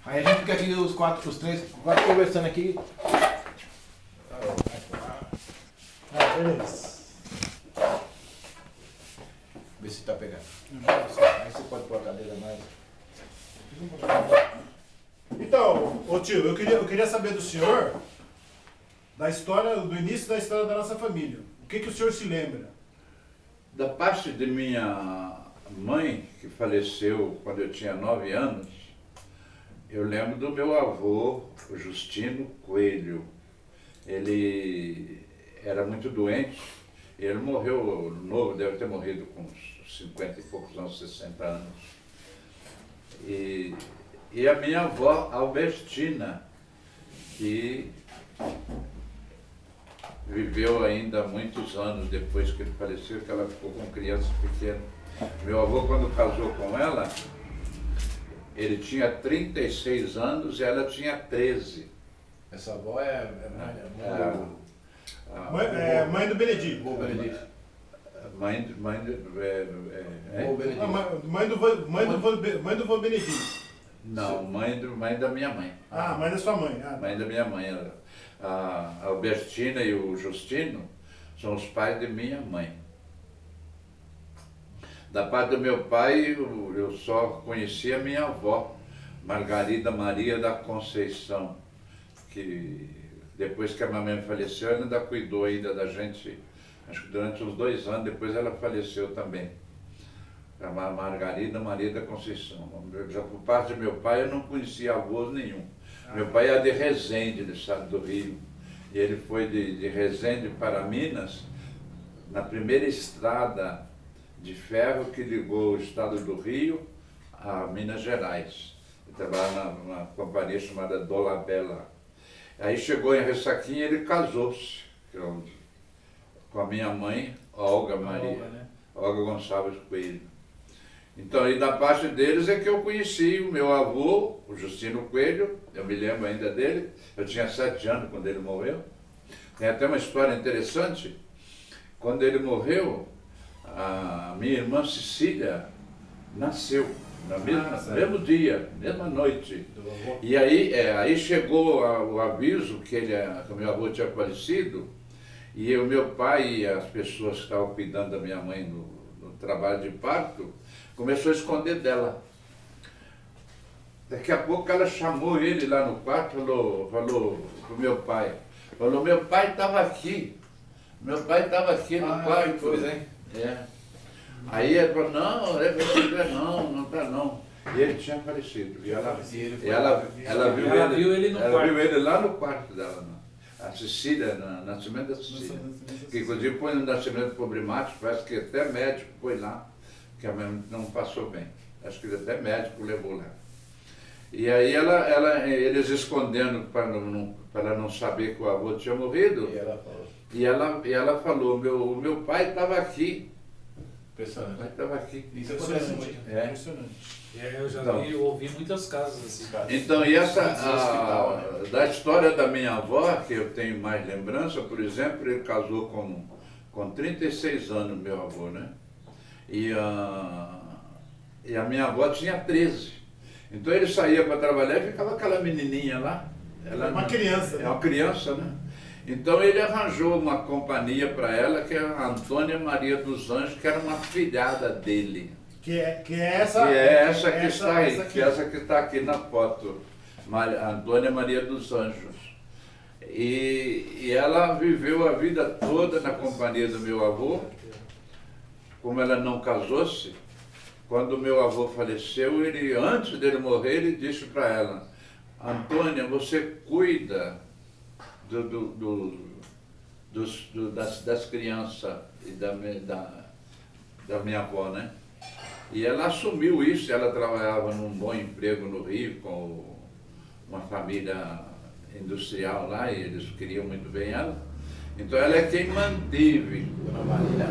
Aí a gente fica aqui os quatro conversando aqui. Beleza. Vê se tá pegando. Aí você pode pôr a cadeira mais. Então, ô tio, eu queria saber do senhor da história, do início da história da nossa família. O que o senhor se lembra? Da parte de minha mãe, que faleceu quando eu tinha 9 anos, eu lembro do meu avô, o Justino Coelho. Ele era muito doente, ele morreu novo, deve ter morrido com uns 50 e poucos anos, 60 anos. E a minha avó, Albertina, que viveu ainda muitos anos depois que ele faleceu, que ela ficou com criança pequena. Meu avô, quando casou com ela, ele tinha 36 anos e ela tinha 13. Essa avó é Mãe do Benedito. Vô Benedito. Mãe Mãe do vô Benedito. Não, mãe da minha mãe. Ah, mãe da sua mãe. Ah, Mãe da minha mãe. A Albertina e o Justino são os pais de minha mãe. Da parte do meu pai, eu só conhecia a minha avó, Margarida Maria da Conceição, que depois que a minha mãe faleceu, ela ainda cuidou ainda da gente, acho que durante uns 2 anos, depois ela faleceu também. A Margarida Maria da Conceição. Já por parte do meu pai, eu não conhecia avô nenhum. Meu pai era de Resende, do estado do Rio. E ele foi de Resende para Minas, na primeira estrada de ferro que ligou o estado do Rio a Minas Gerais. Ele trabalhava numa companhia chamada Dolabella. Aí chegou em Ressaquinha e ele casou-se com a minha mãe, Olga Maria, Olga Gonçalves Coelho. Então, aí da parte deles é que eu conheci o meu avô, o Justino Coelho, eu me lembro ainda dele, eu tinha 7 anos quando ele morreu. Tem até uma história interessante, quando ele morreu, a minha irmã Cecília nasceu, no mesmo dia, mesma noite. E aí chegou o aviso que o meu avô tinha falecido, e o meu pai e as pessoas que estavam cuidando da minha mãe no trabalho de parto, começou a esconder dela. Daqui a pouco ela chamou ele lá no quarto, falou pro meu pai. Falou, meu pai estava aqui. Meu pai estava aqui no quarto. Pois é. É. Aí ele falou, não está não. E ele tinha falecido. E ela viu ele lá no quarto dela. A Cecília, no nascimento da Cecília. Que inclusive foi no nascimento problemático, parece que até médico foi lá. Que a mãe não passou bem. Acho que até médico levou lá. E aí eles escondendo para ela não saber que o avô tinha morrido. E ela falou, o meu pai estava aqui. Impressionante. O pai estava aqui. Isso é impressionante. Impressionante. Eu já ouvi muitos casos assim. Então, e da história da minha avó, que eu tenho mais lembrança, por exemplo, ele casou com 36 anos, meu avô, né? E a minha avó tinha 13. Então ele saía para trabalhar e ficava aquela menininha lá. Uma criança. É uma criança, né? Então ele arranjou uma companhia para ela, que é a Antônia Maria dos Anjos, que era uma filhada dele. Que é essa que está aqui na foto. Antônia Maria dos Anjos. E ela viveu a vida toda na companhia do meu avô. Como ela não casou-se, quando meu avô faleceu, antes dele morrer, ele disse para ela, Antônia, você cuida das crianças e da minha avó, né? E ela assumiu isso, ela trabalhava num bom emprego no Rio, com uma família industrial lá, e eles queriam muito bem ela. Então ela é quem manteve. Dona Marina.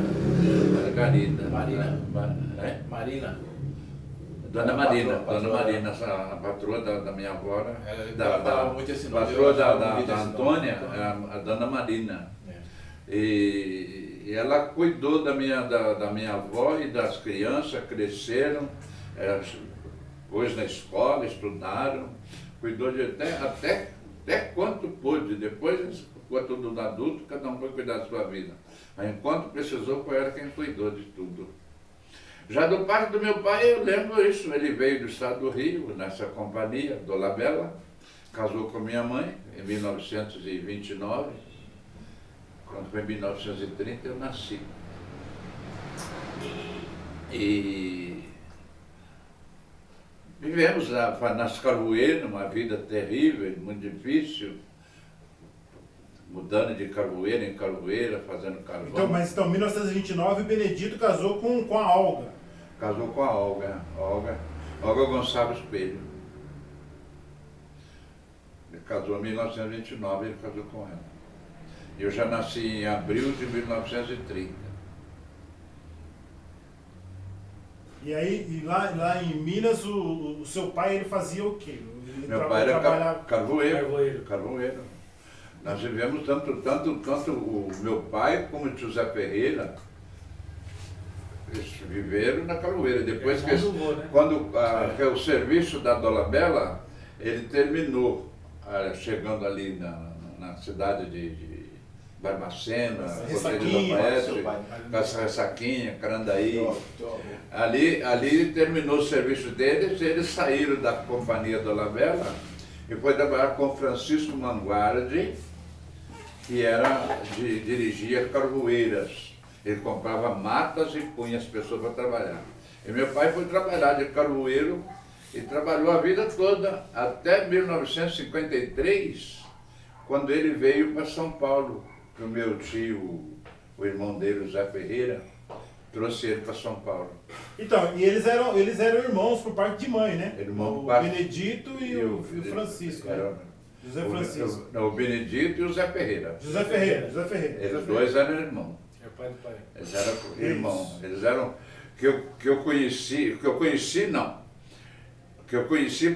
Margarida. Marina. Dona Marina, a patroa da minha avó, ela falava muito esse nome. patroa da Antônia, a Dona Marina. E ela cuidou da minha avó e das crianças, cresceram. Pôs na escola, estudaram, cuidou de até quanto pôde. Depois, ficou tudo adulto, cada um foi cuidar da sua vida. Mas enquanto precisou, foi ela quem cuidou de tudo. Já do pai do meu pai, eu lembro isso. Ele veio do estado do Rio, nessa companhia, Dolabella, casou com minha mãe em 1929. Quando foi em 1930, eu nasci. E vivemos nas Carvoeiras, uma vida terrível, muito difícil, mudando de carvoeira em carvoeira, fazendo carvão. Então, mas em 1929 o Benedito casou com a Olga. Casou com a Olga Gonçalves Coelho. Ele casou em 1929, ele casou com ela. Eu já nasci em abril de 1930. E aí, lá em Minas, o seu pai, ele fazia o quê? Ele Meu pai era Carvoeiro. carvoeiro. Nós vivemos tanto o meu pai como o José Ferreira, eles viveram na carvoeira. Depois que quando o serviço da Dolabella, ele terminou, chegando ali na cidade de Barbacena, Ressaquinha, Carandaí. Ali terminou o serviço deles, eles saíram da companhia Dolabella e foi trabalhar com Francisco Manguardi, que dirigia carvoeiras. Ele comprava matas e punha as pessoas para trabalhar. E meu pai foi trabalhar de carvoeiro e trabalhou a vida toda, até 1953, quando ele veio para São Paulo. O meu tio, o irmão dele, o Zé Ferreira, trouxe ele para São Paulo. Então, e eles eram irmãos por parte de mãe, né? Irmão o parte... Benedito e o Francisco. José Francisco. O Benedito e o Zé Ferreira. José Ferreira. Eles dois eram irmãos. É o pai do pai. Eles eram irmãos. Eles eram... Que eu conheci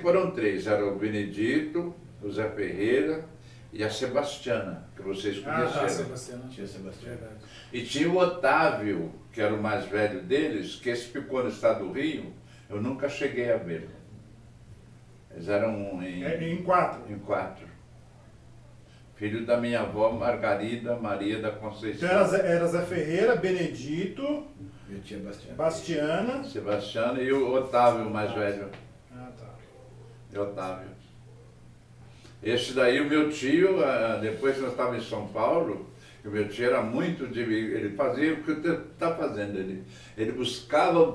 foram três. Era o Benedito, o Zé Ferreira e a Sebastiana, que vocês conheceram. Sebastiana. Tinha Sebastião. Verdade. E tinha o Otávio, que era o mais velho deles, que esse ficou no estado do Rio, eu nunca cheguei a ver. Eles eram Em quatro. em quatro. Filho da minha avó Margarida Maria da Conceição. Então era Zé Ferreira, Benedito, Eu tinha Bastião. Bastiana. Sebastiano e o Otávio, o mais velho. Ah, tá. E Otávio. Esse daí, o meu tio, depois que nós estávamos em São Paulo, o meu tio era muito de... Ele fazia o que você está fazendo. Ele buscava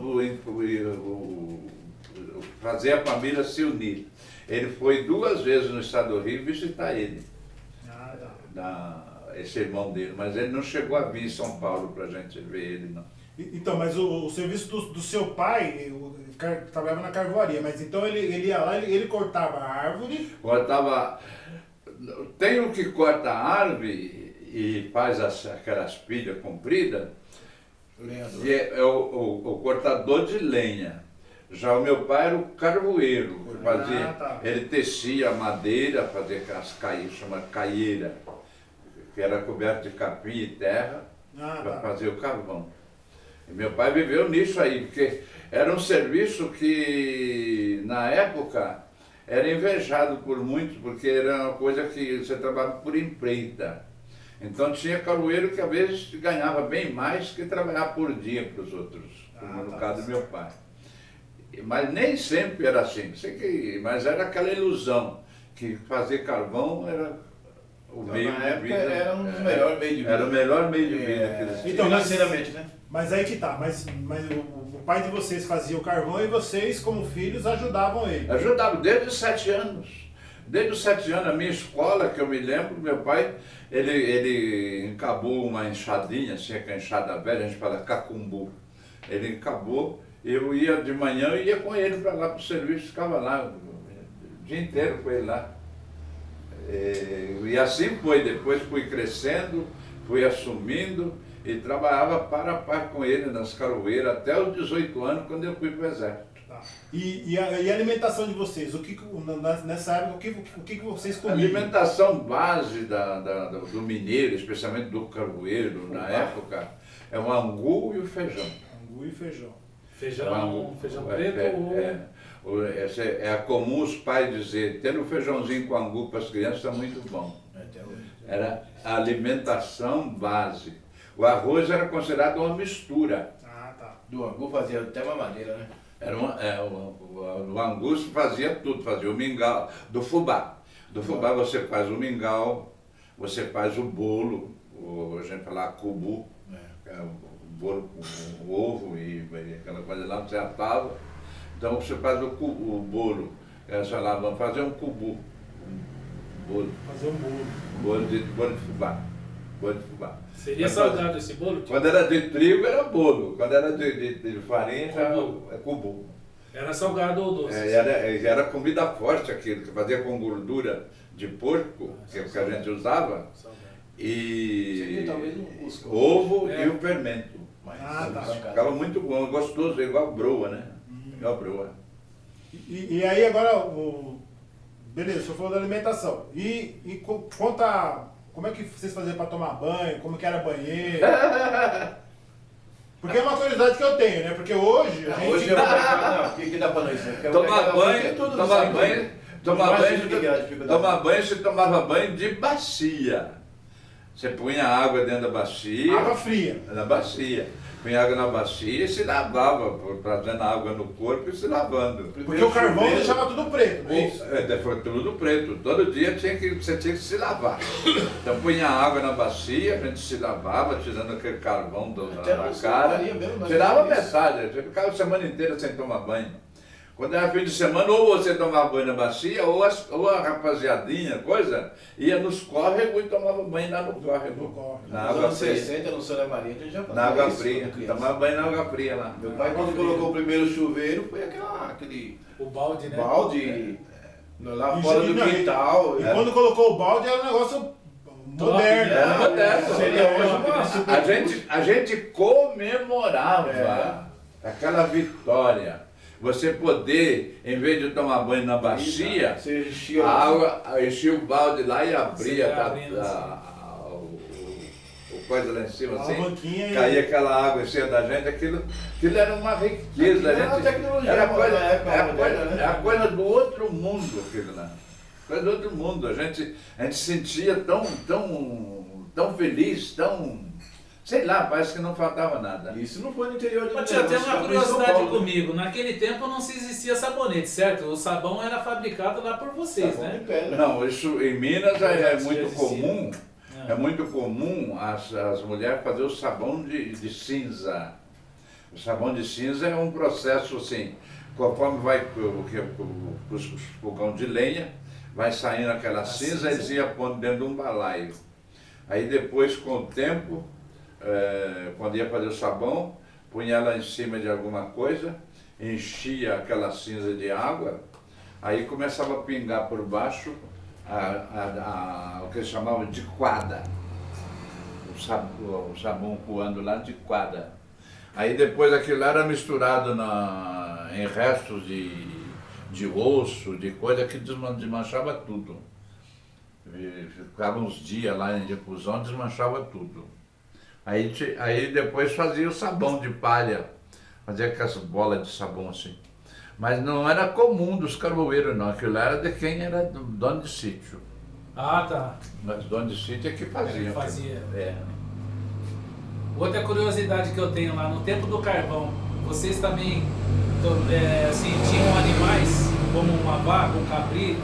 fazer a família se unir. Ele foi 2 vezes no estado do Rio visitar ele, Ah, tá. esse irmão dele, mas ele não chegou a vir em São Paulo para a gente ver ele, não. Então, mas o serviço do seu pai, trabalhava na carvoaria, mas então ele ia lá, ele cortava a árvore. Tem o que corta a árvore e faz aquelas pilhas compridas, Lenhador. e é o cortador de lenha. Já o meu pai era o carvoeiro, que fazia, tá. ele tecia madeira, fazia aquelas chama caieira, que era coberto de capim e terra, para Tá. fazer o carvão. E meu pai viveu nisso aí, porque era um serviço que, na época, era invejado por muitos, porque era uma coisa que você trabalhava por empreita. Então tinha carvoeiro que às vezes ganhava bem mais que trabalhar por dia para os outros, como no caso do meu pai. Mas nem sempre era assim, mas era aquela ilusão, que fazer carvão era o meio Na de época vida. era um dos melhores meios de vida. Era o melhor meio de vida que eles tinham. Então, financeiramente, né? Mas aí que tá, mas o pai de vocês fazia o carvão e vocês, como filhos, ajudavam ele. Ajudava desde os 7 anos. Desde os 7 anos, a minha escola, que eu me lembro, meu pai, ele encabou uma enxadinha, assim, aquela enxada velha, a gente fala cacumbu. Ele encabou, eu ia de manhã, eu ia com ele para lá para o serviço, ficava lá o dia inteiro com ele lá. E assim foi, depois fui crescendo, fui assumindo e trabalhava par a par com ele nas carvoeiras até os 18 anos, quando eu fui para o exército. Tá. E a alimentação de vocês? Nessa época, o que vocês A comiam? alimentação base do mineiro, especialmente do carvoeiro, na época, é o angu e o feijão. Angu e feijão. Feijão preto ou... É comum os pais dizer, tendo feijãozinho com angu para as crianças está muito bom. Até hoje. Era a alimentação base. O arroz era considerado uma mistura. Ah, tá. Do angu fazia até mamadeira, né? O angu fazia tudo, fazia o mingau, do fubá. Do fubá você faz o mingau, você faz o bolo, a gente fala cubu, que é o bolo com o ovo e aquela coisa lá, você atava. Então você faz o bolo, sei lá, vamos fazer um cubu, um bolo, Fazer um bolo. bolo de fubá. Bolo de fubá. Seria Mas salgado esse bolo, tio? quando era de trigo era bolo, quando era de farinha já é cubu. Era salgado ou doce? Era comida forte aquilo, que fazia com gordura de porco, que é o que a gente usava, Salgado. e Seria talvez um ovo É. e o fermento. Mas Ah, tá. Ficava muito bom, gostoso, igual broa, né? Igual broa. E aí agora, beleza, o senhor falou da alimentação. Conta como é que vocês faziam para tomar banho, como que era banheiro. Porque é uma curiosidade que eu tenho, né? Porque hoje a gente... Hoje eu vou não, o que dá pra nós? Porque Tomar banho, é tudo tomar sabe banho, tudo. tomar Não banho, imagina o que é a dificuldade. tomar banho, você tomava banho de bacia. Você punha água dentro da bacia. Água fria. Na bacia. Punha água na bacia e se lavava, trazendo água no corpo e se lavando. Porque o carvão deixava tudo preto, não é isso? Foi tudo preto. Todo dia você tinha que se lavar. Então punha água na bacia, a gente se lavava, tirando aquele carvão Até da nós cara. Maria mesmo, nós Tirava fazíamos isso. metade, você ficava a semana inteira sem tomar banho. Quando era fim de semana, ou você tomava banho na bacia, ou a rapaziadinha, coisa, ia nos córregos e tomava banho lá no No córrego. córrego. Na Nos água anos fria. 60, no Santa Maria, a gente já fazia Na água isso fria. quando criança. Tomava banho na água fria lá. Meu pai, quando colocou o primeiro chuveiro, foi aquele O balde, né? balde lá E fora e do não, quintal. E quando colocou o balde era um negócio moderno. né? Era moderno. Seria hoje uma super... A gente comemorava aquela vitória. Você poder, em vez de tomar banho na bacia, Você enchia a água, enchia o balde lá e abria Você vai abrindo o coisa lá em cima, A assim, alavanquinha e- caía aquela água em cima da gente, aquilo era uma riqueza. Aquilo era uma tecnologia, era na coisa, época era moderna, coisa, né? era coisa do outro mundo aquilo lá. Coisa do outro mundo. A gente sentia tão feliz, sei lá, parece que não faltava nada. Isso não foi no interior de Ô, Minas, tia, tem isso uma foi em São curiosidade Paulo. comigo. Naquele tempo não se existia sabonete, certo? O sabão era fabricado lá por vocês, Sabão de né? pedra. Não, isso em Minas é muito existia. comum. É. É muito comum as mulheres fazer o sabão de cinza. O sabão de cinza é um processo assim, conforme vai os fogão de lenha, vai saindo aquela cinza, eles iam pondo dentro de um balaio. Aí depois, com o tempo, quando ia fazer o sabão, punha ela em cima de alguma coisa, enchia aquela cinza de água, aí começava a pingar por baixo o que eles chamavam de quada. O sabão coando lá de quada. Aí depois aquilo lá era misturado em restos de osso, de coisa que desmanchava tudo. Ficava uns dias lá em difusão, desmanchava tudo. Aí depois fazia o sabão de palha, fazia aquelas bolas de sabão assim. Mas não era comum dos carvoeiros não, aquilo era de quem era dono de sítio. Ah, tá. Mas dono de sítio é que fazia. Fazia. É. Outra curiosidade que eu tenho lá, no tempo do carvão, vocês também assim, tinham animais, como uma vaca, um cabrito?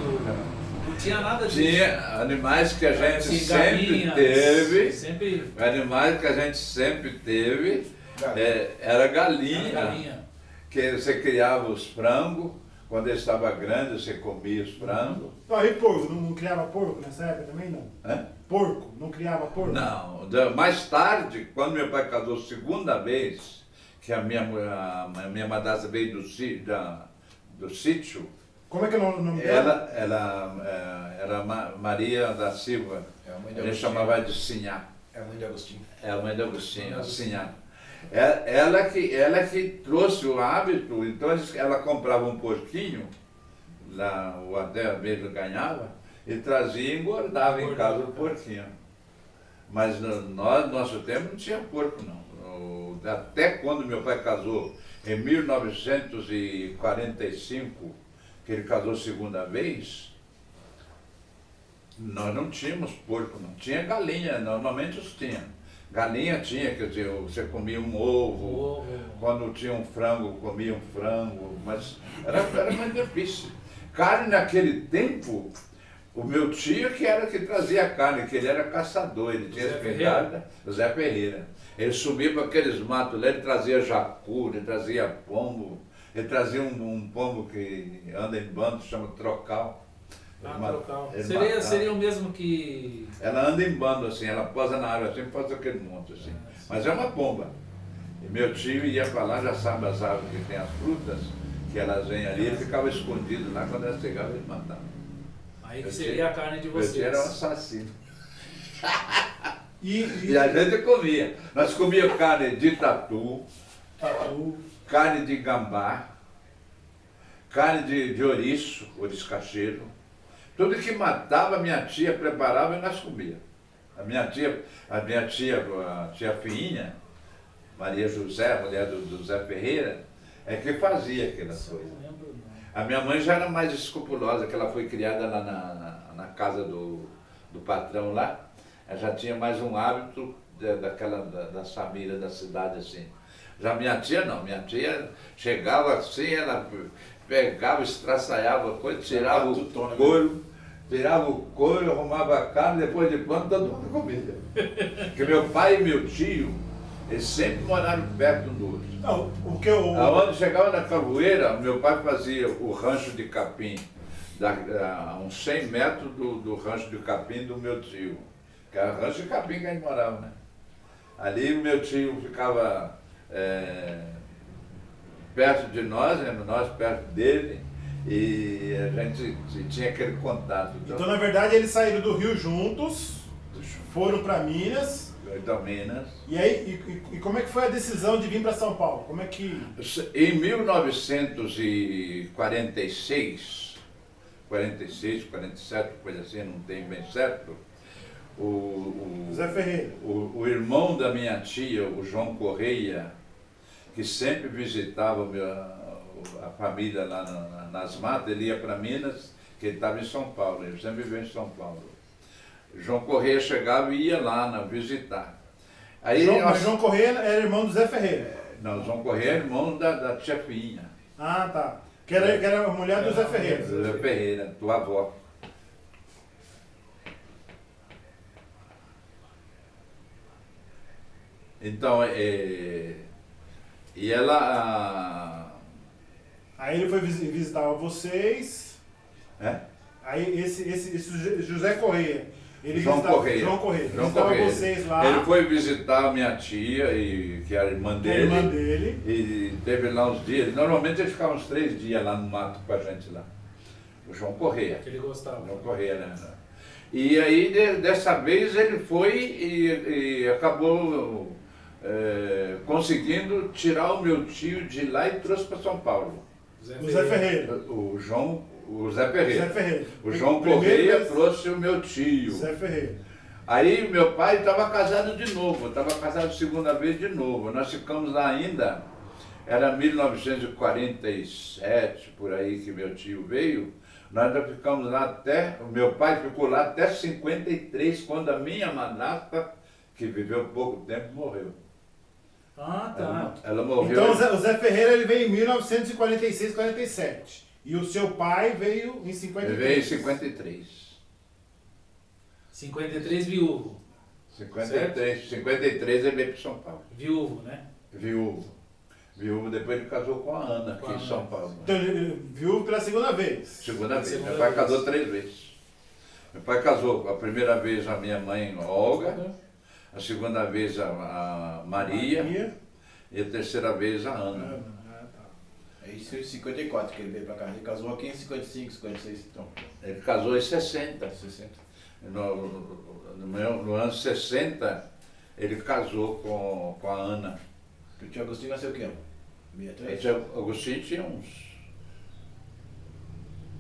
Não tinha nada disso. Tinha animais que a gente Assim, sempre galinhas, teve, Sempre animais que a gente sempre teve, Galinha. era galinha, galinha. que você criava os frangos, quando ele estava grande você comia os frangos. Ah, e porco? Não criava porco nessa época também, não? Hã? Porco? Não criava porco? Não, mais tarde, quando meu pai casou segunda vez, que a minha madrasta veio do sítio, Como é que é o nome dela? ela era Maria da Silva, É a mãe de a gente Agostinho. chamava de Sinhá. É a mãe de Agostinho. É a mãe de Agostinho, a Sinhá. Ela que trouxe o hábito, então ela comprava um porquinho, lá o Adé mesmo ganhava, e trazia e engordava em casa o porquinho. Mas no nosso tempo não tinha porco não. Até quando meu pai casou em 1945, que ele casou segunda vez, nós não tínhamos porco, não tinha galinha, normalmente os tinha. Galinha tinha, quer dizer, você comia um ovo, quando tinha um frango, comia um frango, mas era mais difícil. Carne naquele tempo, o meu tio que era que trazia carne, que ele era caçador, ele tinha espingarda, o Zé Ferreira. Ele subia para aqueles matos lá, ele trazia jacu, ele trazia pombo, ele trazia um pombo que anda em bando, chama trocal. Trocal. Ele Seria o mesmo que... Ela anda em bando assim, ela posa na árvore assim, faz aquele monte assim. Mas é uma pomba. E meu tio ia para lá, já sabe as árvores que tem as frutas, que elas vêm ali, ele ficava escondido lá, quando elas chegavam ele matava. Aí que seria a carne de vocês. Meu tio era um assassino. E a gente comia. Nós comíamos carne de tatu, carne de gambá, carne de ouriço, ouriço-cacheiro. Tudo que matava, minha tia preparava e nós comíamos. A tia Fiinha, Maria José, mulher do Zé Ferreira, é que fazia aquelas coisas. A minha mãe já era mais escrupulosa, que ela foi criada lá na casa do patrão lá. Ela já tinha mais um hábito das famílias da cidade assim. Já minha tia não, minha tia chegava assim, ela pegava, estraçaiava a coisa, tirava o couro, arrumava a carne, depois de pronto todo mundo comia. Porque meu pai e meu tio, eles sempre moraram perto um do outro. não, o que eu... Aonde chegava na Caboeira, meu pai fazia o rancho de capim, a uns 100 metros do rancho de capim do meu tio. Que era o rancho de capim que a gente morava, né? Ali o meu tio ficava perto de nós, né? Nós perto dele, e a gente tinha aquele contato. Então, na verdade, eles saíram do Rio juntos, foram para Minas. Da Minas. E aí, e como é que foi a decisão de vir para São Paulo? Como é que... Em 1946, 47, coisa assim, não tem bem certo, Zé Ferreira. o irmão da minha tia, o João Correia, que sempre visitava a família lá nas matas, ele ia para Minas, que ele estava em São Paulo, ele sempre viveu em São Paulo. João Correia chegava e ia lá visitar. Aí Mas João Correia era irmão do Zé Ferreira. Não, João Correia é irmão da tia Fiinha. Ah, tá. Que era a mulher do Zé Ferreira. Zé Ferreira, tua avó. Então, e ela... Aí ele foi visitar vocês. Aí esse José Correia. João Correia. Visitava vocês lá. Ele foi visitar a minha tia, que era irmã dele. E teve lá uns dias. Normalmente ele ficava uns 3 dias lá no mato com a gente lá. O João Correia. Que ele gostava. João Correia, né? E aí, dessa vez, ele foi e acabou conseguindo tirar o meu tio de lá e trouxe para São Paulo. O Zé Ferreira. O Zé Ferreira. Zé Ferreira. O João Correia trouxe o meu tio. Zé Ferreira. Aí meu pai estava casado de novo, estava casado segunda vez de novo. Nós ficamos lá ainda, era 1947, por aí que meu tio veio. Nós já ficamos lá o meu pai ficou lá até 53, quando a minha madrasta, que viveu pouco tempo, morreu. Ah, tá. Ela morreu. Então o Zé Ferreira ele veio em 1946, 47. E o seu pai veio em 53. Ele veio em 53. 53 viúvo. 53 ele veio para São Paulo. Viúvo, né? Viúvo, depois ele casou com a Ana, aqui em São Paulo. Então ele viu pela segunda vez. Segunda vez. Meu pai casou 3 vezes. Meu pai casou a primeira vez a minha mãe, Olga, a segunda vez a Maria e a terceira vez a Ana. É isso em 54 que ele veio pra cá. Ele casou aqui em 55, 56, então. Ele casou em 60. 60. No ano 60, ele casou com a Ana. O tio Agostinho nasceu o quê? 63? O tio Agostinho tinha uns...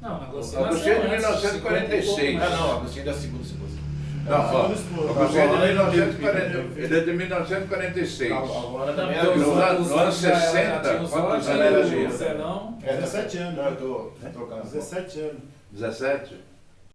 Não, Agostinho Agostinho de nasceu antes, 1946. 50 e pouco, Não, Agostinho da segunda esposa. Não, ó, Segundo esposo. o Cruzeiro é de Agora, 1940, eu- ele é de 1946. A Luana também Então, era no viúva. ano- no ano 60, tinha os quantos olhos, anos ela o tinha? Zelão. 17 anos. Não, eu tô trocando. 17 anos. 17?